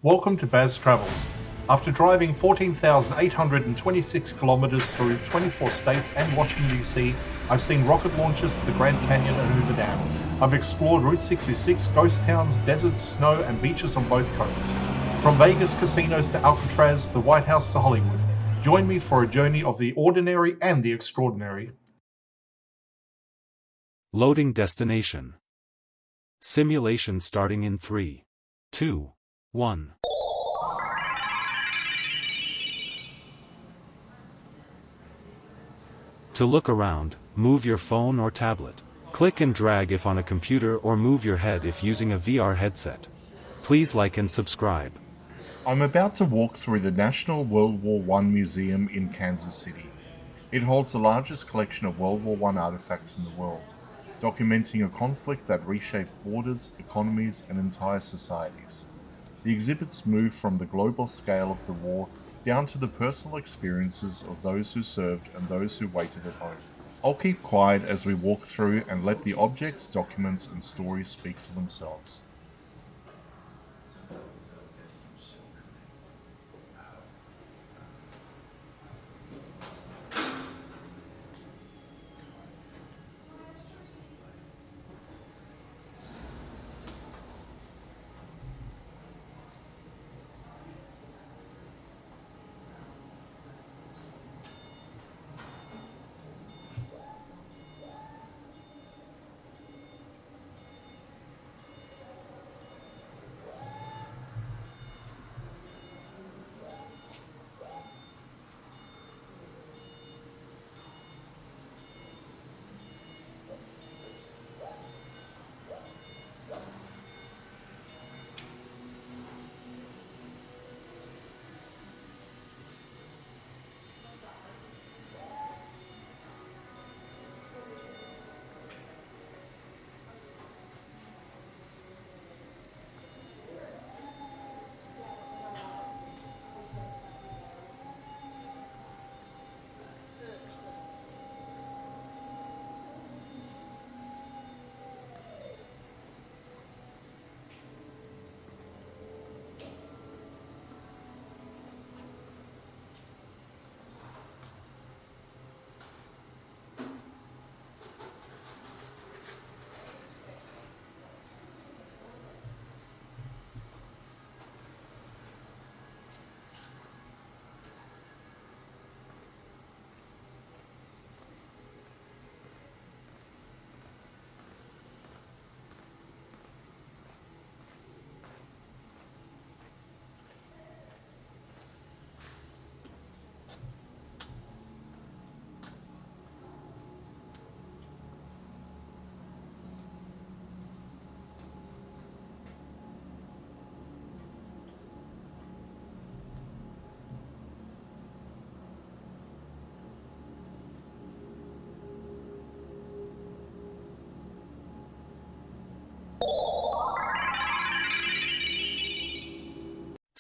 Welcome to Baz Travels. After driving 14,826 kilometers through 24 states and Washington, D.C., I've seen rocket launches to the Grand Canyon and Hoover Dam. I've explored Route 66, ghost towns, deserts, snow, and beaches on both coasts. From Vegas casinos to Alcatraz, the White House to Hollywood. Join me for a journey of the ordinary and the extraordinary. Loading destination. Simulation starting in 3, 2, 1. To look around, move your phone or tablet. Click and drag if on a computer or move your head if using a VR headset. Please like and subscribe. I'm about to walk through the National World War I Museum in Kansas City. It holds the largest collection of World War I artifacts in the world, documenting a conflict that reshaped borders, economies, and entire societies. The exhibits move from the global scale of the war down to the personal experiences of those who served and those who waited at home. I'll keep quiet as we walk through and let the objects, documents, and stories speak for themselves.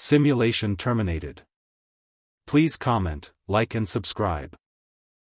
Simulation terminated. Please comment, like and subscribe.